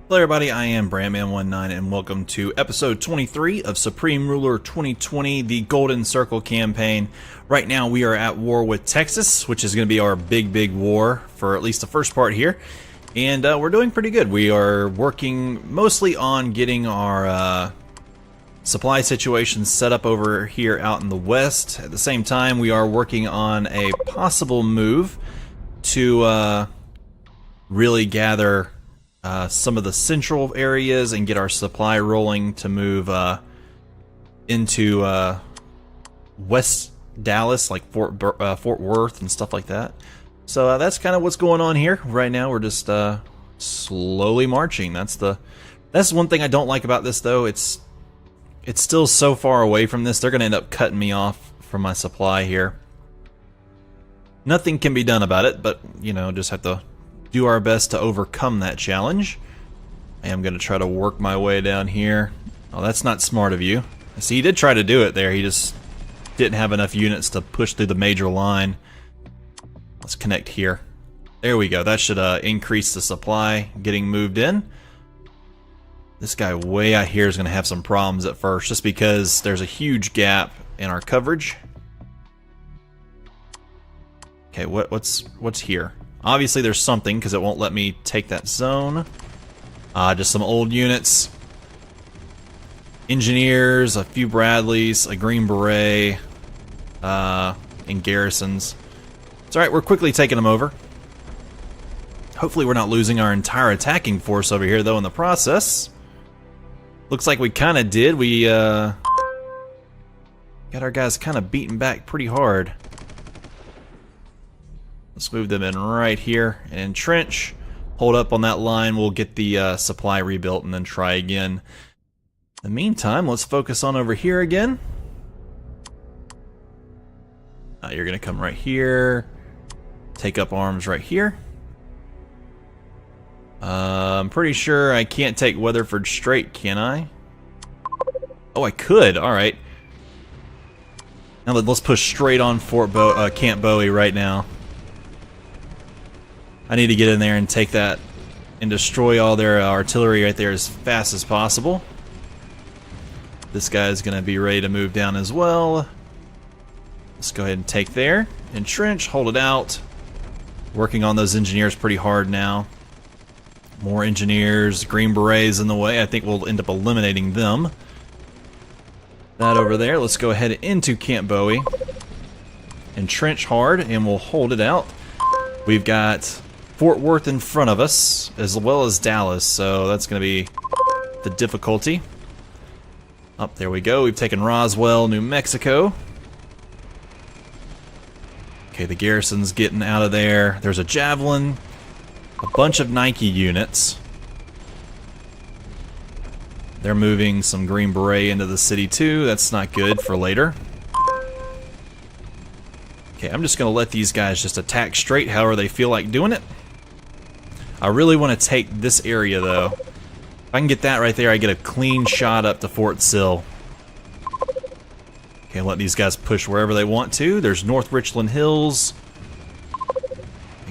Hello everybody, I am Brandman19 and welcome to episode 23 of Supreme Ruler 2020, the Golden Circle campaign. Right now we are at war with Texas, which is going to be our big war for at least the first part here. And we're doing pretty good. We are working mostly on getting our supply situation set up over here out in the west. At the same time, we are working on a possible move to really gather some of the central areas and get our supply rolling to move into West Dallas, like Fort Worth and stuff like that. So that's kind of what's going on here right now. We're just slowly marching. That's one thing I don't like about this, though. It's still so far away from this. They're going to end up cutting me off from my supply here. Nothing can be done about it, but you know, just have to do our best to overcome that challenge. I am going to try to work my way down here. Oh, that's not smart of you. See, he did try to do it there. He just didn't have enough units to push through the major line. Let's connect here. There we go. That should increase the supply getting moved in. This guy way out here is going to have some problems at first, just because there's a huge gap in our coverage. Okay, what's here? Obviously there's something, because it won't let me take that zone. Just some old units. Engineers, a few Bradleys, a Green Beret, and garrisons. It's alright, we're quickly taking them over. Hopefully we're not losing our entire attacking force over here, though, in the process. Looks like we kind of did. We got our guys kind of beaten back pretty hard. Let's move them in right here and entrench. Hold up on that line. We'll get the supply rebuilt and then try again. In the meantime, let's focus on over here again. You're going to come right here. Take up arms right here. I'm pretty sure I can't take Weatherford straight, can I? Oh, I could. Alright. Now let's push straight on Camp Bowie right now. I need to get in there and take that and destroy all their artillery right there as fast as possible. This guy's going to be ready to move down as well. Let's go ahead and take there. Entrench, hold it out. Working on those engineers pretty hard now. More engineers, Green Berets in the way. I think we'll end up eliminating them. That over there. Let's go ahead into Camp Bowie. Entrench hard, and we'll hold it out. We've got Fort Worth in front of us, as well as Dallas, so that's going to be the difficulty. Up there we go. We've taken Roswell, New Mexico. Okay, the garrison's getting out of there. There's a Javelin, a bunch of Nike units. They're moving some Green Beret into the city too. That's not good for later. Okay, I'm just going to let these guys just attack straight however they feel like doing it. I really want to take this area, though. If I can get that right there, I get a clean shot up to Fort Sill. Okay, let these guys push wherever they want to. There's North Richland Hills.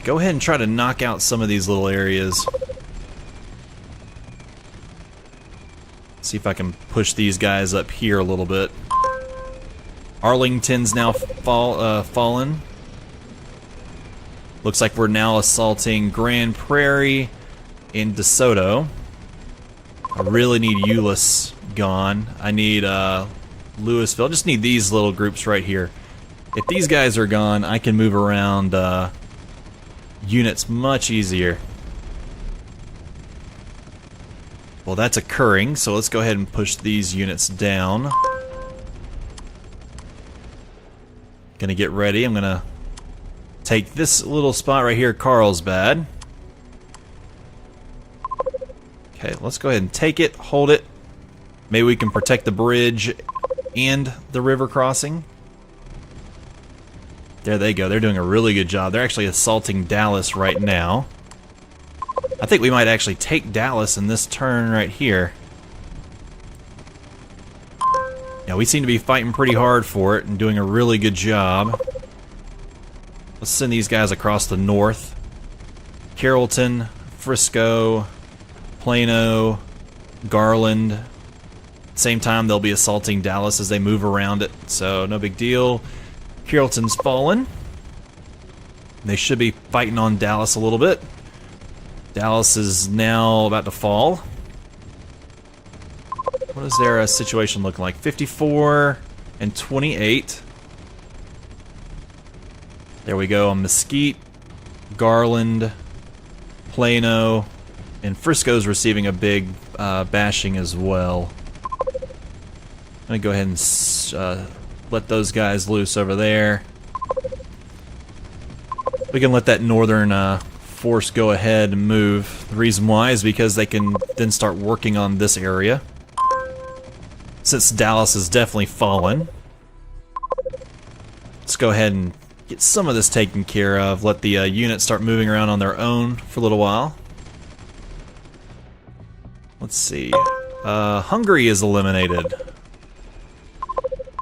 Go ahead and try to knock out some of these little areas. See if I can push these guys up here a little bit. Arlington's now fallen. Looks like we're now assaulting Grand Prairie and DeSoto. I really need Euless gone. I need Louisville. I just need these little groups right here. If these guys are gone, I can move around units much easier. Well, that's occurring, so let's go ahead and push these units down. Gonna get ready. I'm gonna take this little spot right here, Carlsbad. Okay, let's go ahead and take it, hold it. Maybe we can protect the bridge and the river crossing. There they go. They're doing a really good job. They're actually assaulting Dallas right now. I think we might actually take Dallas in this turn right here. Yeah, we seem to be fighting pretty hard for it and doing a really good job. Let's send these guys across the north. Carrollton, Frisco, Plano, Garland. Same time, they'll be assaulting Dallas as they move around it, so no big deal. Carrollton's fallen. They should be fighting on Dallas a little bit. Dallas is now about to fall. What is their situation looking like? 54 and 28. There we go on Mesquite, Garland, Plano, and Frisco's receiving a big bashing as well. I'm going to go ahead and let those guys loose over there. We can let that northern force go ahead and move. The reason why is because they can then start working on this area. Since Dallas is definitely fallen, let's go ahead and get some of this taken care of. Let the units start moving around on their own for a little while. Let's see. Hungary is eliminated.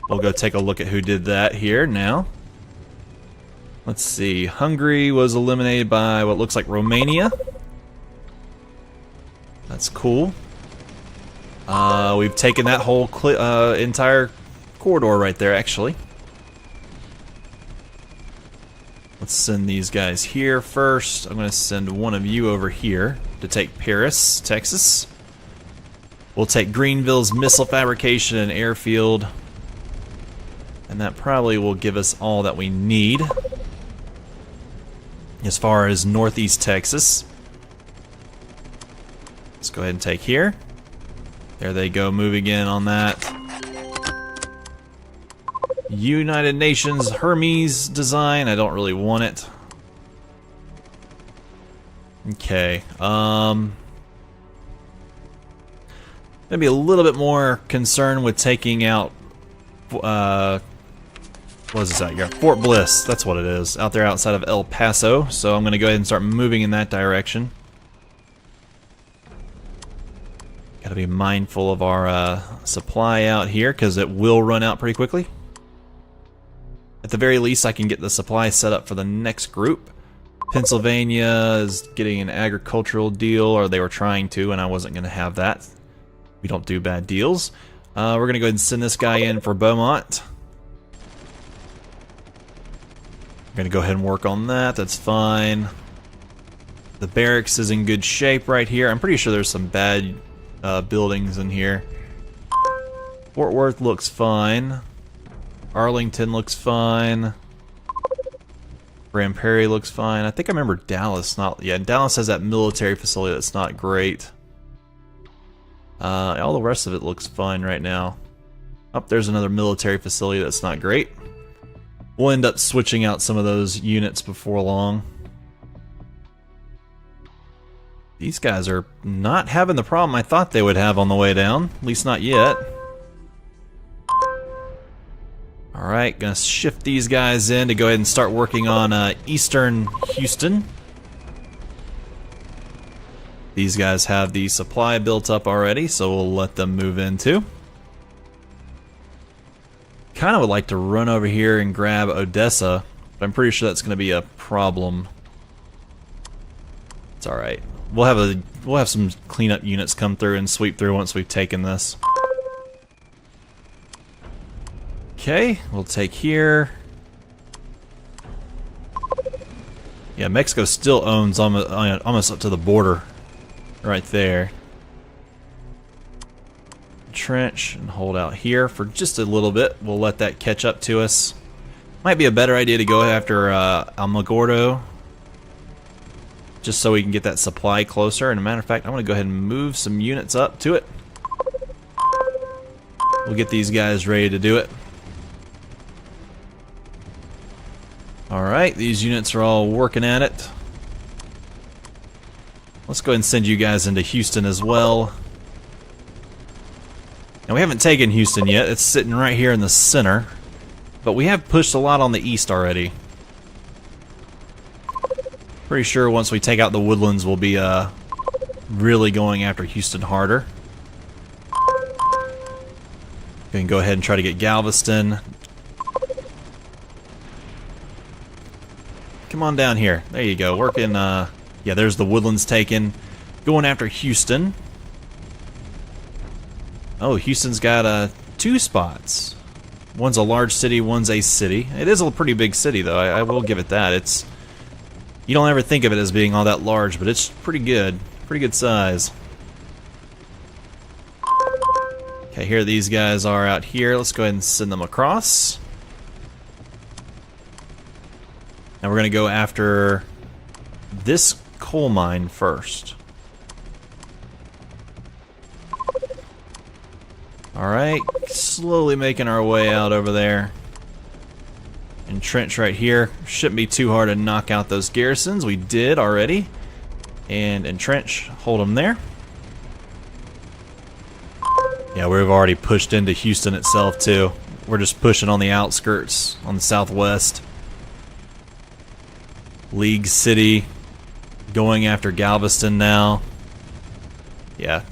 We'll go take a look at who did that here now. Let's see. Hungary was eliminated by what looks like Romania. That's cool. We've taken that whole entire corridor right there, actually. Let's send these guys here first. I'm going to send one of you over here to take Paris, Texas. We'll take Greenville's missile fabrication and airfield. And that probably will give us all that we need as far as northeast Texas. Let's go ahead and take here. There they go, moving in on that. United Nations Hermes design. I don't really want it. Okay. Maybe a little bit more concerned with taking out. What is this out here? Fort Bliss. That's what it is. Out there outside of El Paso. So I'm going to go ahead and start moving in that direction. Got to be mindful of our supply out here because it will run out pretty quickly. At the very least, I can get the supply set up for the next group. Pennsylvania is getting an agricultural deal, or they were trying to, and I wasn't going to have that. We don't do bad deals. We're going to go ahead and send this guy in for Beaumont. I'm going to go ahead and work on that. That's fine. The barracks is in good shape right here. I'm pretty sure there's some bad buildings in here. Fort Worth looks fine. Arlington looks fine. Grand Prairie looks fine. I think I remember Dallas not. Yeah, Dallas has that military facility that's not great. All the rest of it looks fine right now. Oh, there's another military facility that's not great. We'll end up switching out some of those units before long. These guys are not having the problem I thought they would have on the way down. At least not yet. Alright, gonna shift these guys in to go ahead and start working on eastern Houston. These guys have the supply built up already, so we'll let them move in too. Kind of would like to run over here and grab Odessa, but I'm pretty sure that's going to be a problem. It's all right. We'll have some cleanup units come through and sweep through once we've taken this. Okay, we'll take here. Yeah, Mexico still owns almost up to the border, right there. Trench and hold out here for just a little bit. We'll let that catch up to us. Might be a better idea to go after Alamogordo, just so we can get that supply closer. And a matter of fact, I'm going to go ahead and move some units up to it. We'll get these guys ready to do it. Alright, these units are all working at it. Let's go ahead and send you guys into Houston as well. Now, we haven't taken Houston yet. It's sitting right here in the center. But we have pushed a lot on the east already. Pretty sure once we take out the Woodlands, we'll be really going after Houston harder. We can go ahead and try to get Galveston. Come on down here. There you go. Working. Yeah, there's the Woodlands taken. going after Houston. Oh, Houston's got 2 spots. One's a large city, one's a city. It is a pretty big city, though. I will give it that. It's, you don't ever think of it as being all that large, but it's pretty good. Pretty good size. Okay, here these guys are out here. Let's go ahead and send them across. Now we're going to go after this coal mine first. Alright, slowly making our way out over there. Entrench right here. Shouldn't be too hard to knock out those garrisons. We did already. And entrench, hold them there. Yeah, we've already pushed into Houston itself too. We're just pushing on the outskirts, on the southwest. League City, going after Galveston now. Yeah,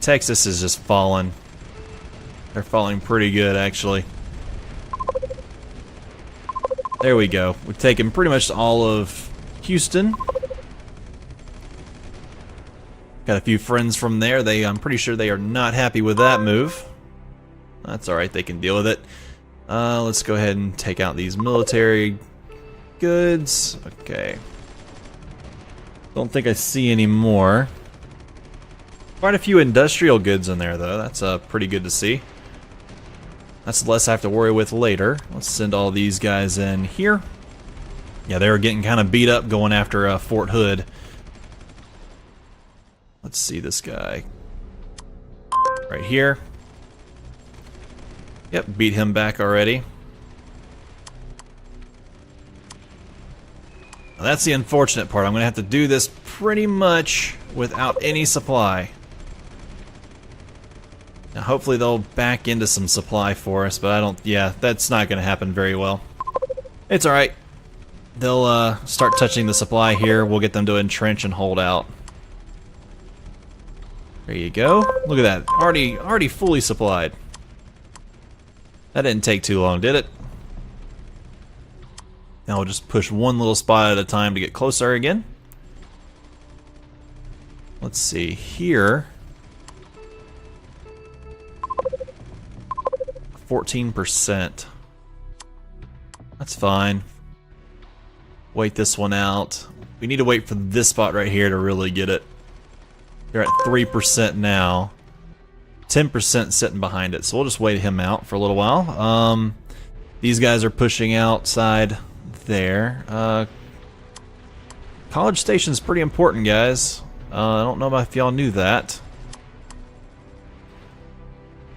Texas is just falling. They're falling pretty good, actually. There we go. We've taken pretty much all of Houston. Got a few friends from there. I'm pretty sure they are not happy with that move. That's alright, they can deal with it. Let's go ahead and take out these military goods. Okay. Don't think I see any more. Quite a few industrial goods in there, though. That's pretty good to see. That's less I have to worry with later. Let's send all these guys in here. Yeah, they were getting kind of beat up going after Fort Hood. Let's see this guy. Right here. Yep, beat him back already. Now, that's the unfortunate part. I'm going to have to do this pretty much without any supply. Now, hopefully they'll back into some supply for us, but I don't... Yeah, that's not going to happen very well. It's alright. They'll start touching the supply here. We'll get them to entrench and hold out. There you go. Look at that. Already fully supplied. That didn't take too long, did it? Now we'll just push one little spot at a time to get closer again. Let's see here. 14%. That's fine. Wait this one out. We need to wait for this spot right here to really get it. They're at 3% now. 10% sitting behind it, so we'll just wait him out for a little while. These guys are pushing outside there. College Station's pretty important, guys. I don't know if y'all knew that.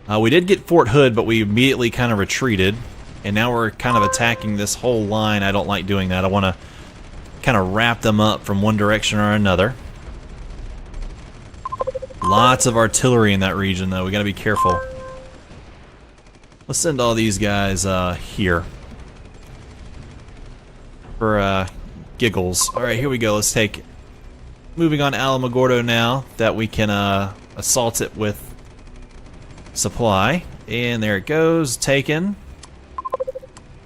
We did get Fort Hood, but we immediately kind of retreated. And now we're kind of attacking this whole line. I don't like doing that. I want to kind of wrap them up from one direction or another. Lots of artillery in that region, though. We got to be careful. Let's send all these guys here. For giggles. Alright, here we go. Let's take... Moving on to Alamogordo now, that we can assault it with supply. And there it goes. Taken.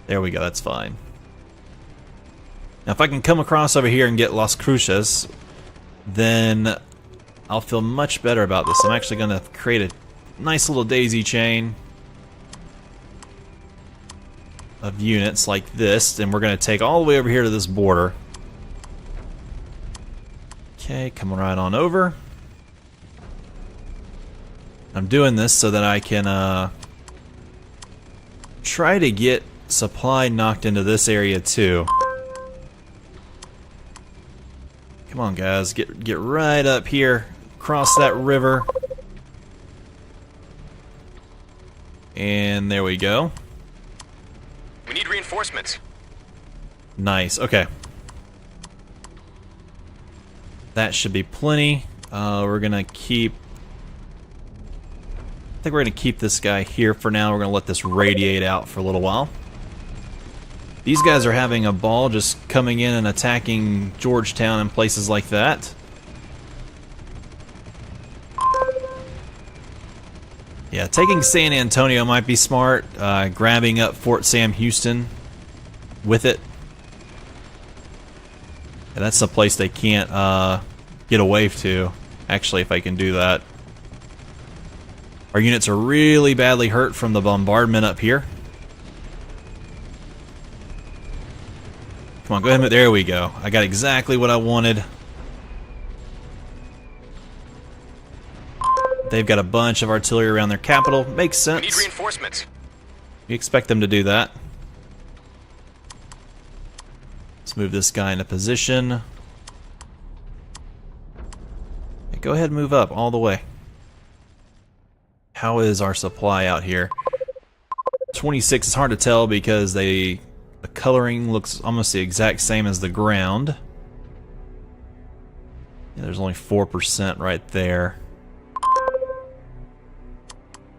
There we go. That's fine. Now, if I can come across over here and get Las Cruces, then I'll feel much better about this. I'm actually going to create a nice little daisy chain of units like this, and we're going to take all the way over here to this border. Okay, coming right on over. I'm doing this so that I can try to get supply knocked into this area too. Come on, guys, get right up here, cross that river, and there we go. We need reinforcements. Nice. Okay. That should be plenty. We're gonna keep. I think we're gonna keep this guy here for now. We're gonna let this radiate out for a little while. These guys are having a ball just coming in and attacking Georgetown and places like that. Yeah, taking San Antonio might be smart. Grabbing up Fort Sam Houston with it. Yeah, that's a place they can't get away to. actually, if I can do that. Our units are really badly hurt from the bombardment up here. Come on, go ahead and... There we go. I got exactly what I wanted. They've got a bunch of artillery around their capital. Makes sense. We need reinforcements. We expect them to do that. Let's move this guy into position. Okay, go ahead and move up all the way. How is our supply out here? 26 is hard to tell because the coloring looks almost the exact same as the ground. Yeah, there's only 4% right there.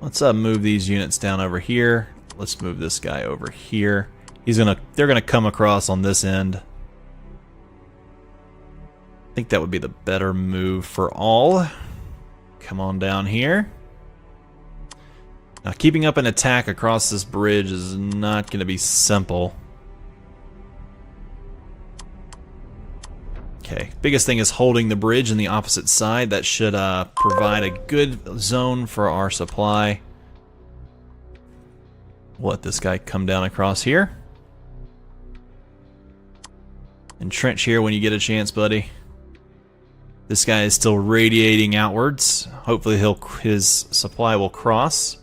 Let's move these units down over here. Let's move this guy over here. They're gonna come across on this end. I think that would be the better move for all. Come on down here. Now, keeping up an attack across this bridge is not going to be simple. Okay, biggest thing is holding the bridge in the opposite side. That should provide a good zone for our supply. We'll let this guy come down across here. Entrench here when you get a chance, buddy. This guy is still radiating outwards. Hopefully his supply will cross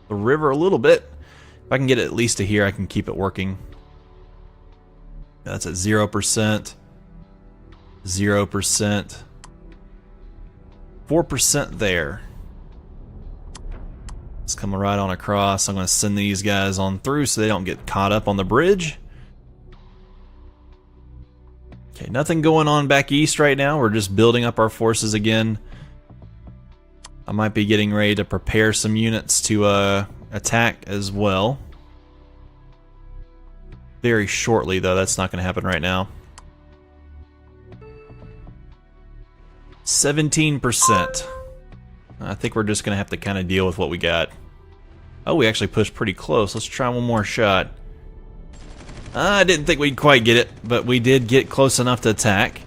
the river a little bit. If I can get it at least to here, I can keep it working. That's at 0%. 0%. 4% there. It's coming right on across. I'm going to send these guys on through so they don't get caught up on the bridge. Okay, nothing going on back east right now. We're just building up our forces again. I might be getting ready to prepare some units to attack as well. Very shortly, though. That's not going to happen right now. 17%. I think we're just going to have to kind of deal with what we got. Oh, we actually pushed pretty close. Let's try one more shot. I didn't think we'd quite get it, but we did get close enough to attack.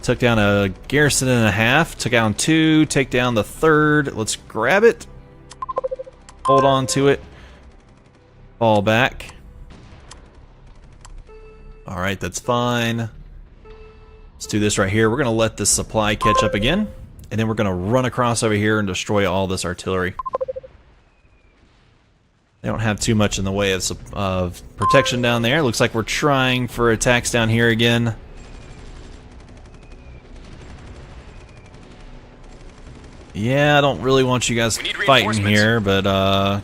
Took down a garrison and a half. Took down 2. Take down the 3rd. Let's grab it. Hold on to it. Fall back. Alright, that's fine. Let's do this right here. We're going to let this supply catch up again. And then we're going to run across over here and destroy all this artillery. They don't have too much in the way of protection down there. Looks like we're trying for attacks down here again. Yeah, I don't really want you guys fighting here, but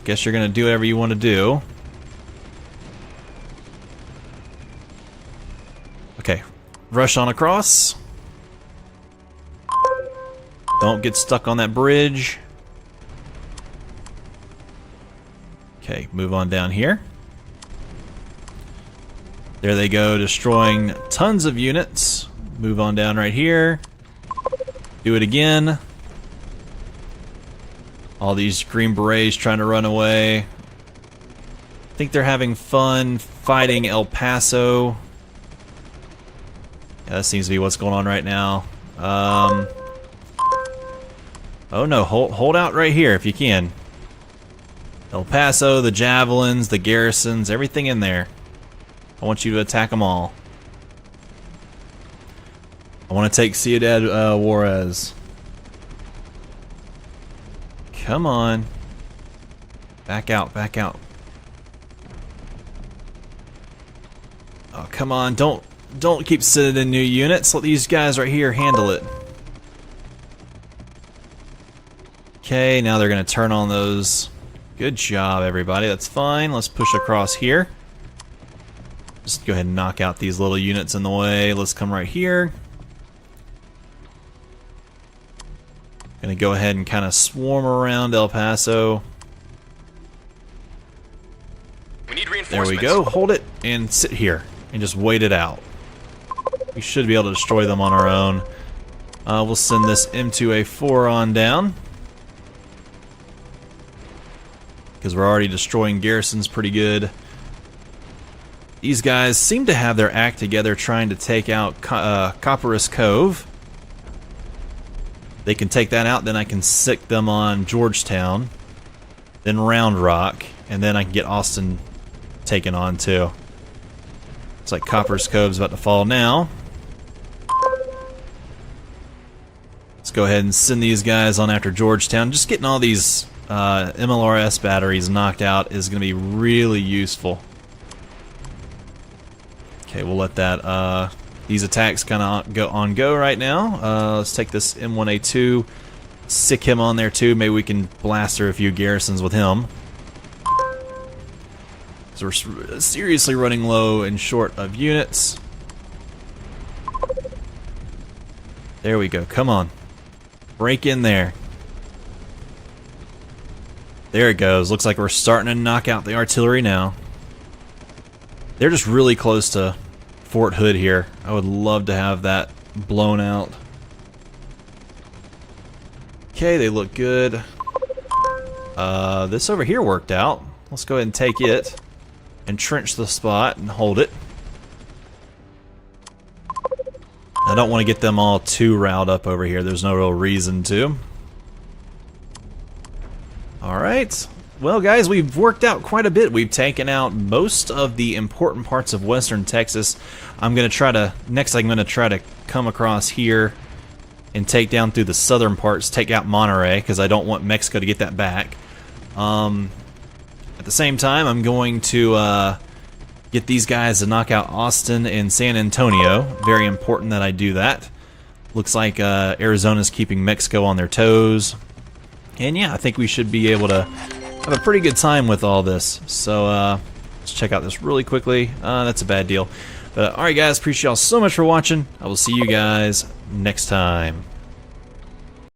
guess you're going to do whatever you want to do. Okay, rush on across. Don't get stuck on that bridge. Okay, move on down here. There they go, destroying tons of units. Move on down right here. Do it again. All these Green Berets trying to run away. I think they're having fun fighting El Paso. Yeah, that seems to be what's going on right now. Oh no, hold out right here if you can. El Paso, the javelins, the garrisons, everything in there. I want you to attack them all. I want to take Ciudad Juarez. Come on. Back out, back out. Oh, come on, don't keep sending in new units. Let these guys right here handle it. Okay, now they're going to turn on those. Good job, everybody. That's fine. Let's push across here. Just go ahead and knock out these little units in the way. Let's come right here. Gonna go ahead and kind of swarm around El Paso. We need There reinforcements. we go. Hold it and sit here and just wait it out. We should be able to destroy them on our own. We'll send this M2A4 on down. Because we're already destroying garrisons pretty good. These guys seem to have their act together trying to take out Copperas Cove. They can take that out, then I can sick them on Georgetown, then Round Rock, and then I can get Austin taken on too. It's like Copper's Cove's about to fall now. Let's go ahead and send these guys on after Georgetown. Just getting all these MLRS batteries knocked out is going to be really useful. Okay, we'll let that these attacks kind of go right now. Let's take this M1A2, sick him on there too. Maybe we can blaster a few garrisons with him. So we're seriously running low and short of units. There we go. Come on, break in there. There it goes. Looks like we're starting to knock out the artillery now. They're just really close to Fort Hood here. I would love to have that blown out. Okay, they look good. This over here worked out. Let's go ahead and take it. Entrench the spot and hold it. I don't want to get them all too riled up over here. There's no real reason to. Alright. Well, guys, we've worked out quite a bit. We've taken out most of the important parts of western Texas. I'm going to try to come across here and take down through the southern parts, take out Monterey, because I don't want Mexico to get that back. At the same time, I'm going to get these guys to knock out Austin and San Antonio. Very important that I do that. Looks like Arizona's keeping Mexico on their toes. And yeah, I think we should be able to have a pretty good time with all this. So let's check out this really quickly. That's a bad deal. But alright guys, appreciate y'all so much for watching. I will see you guys next time.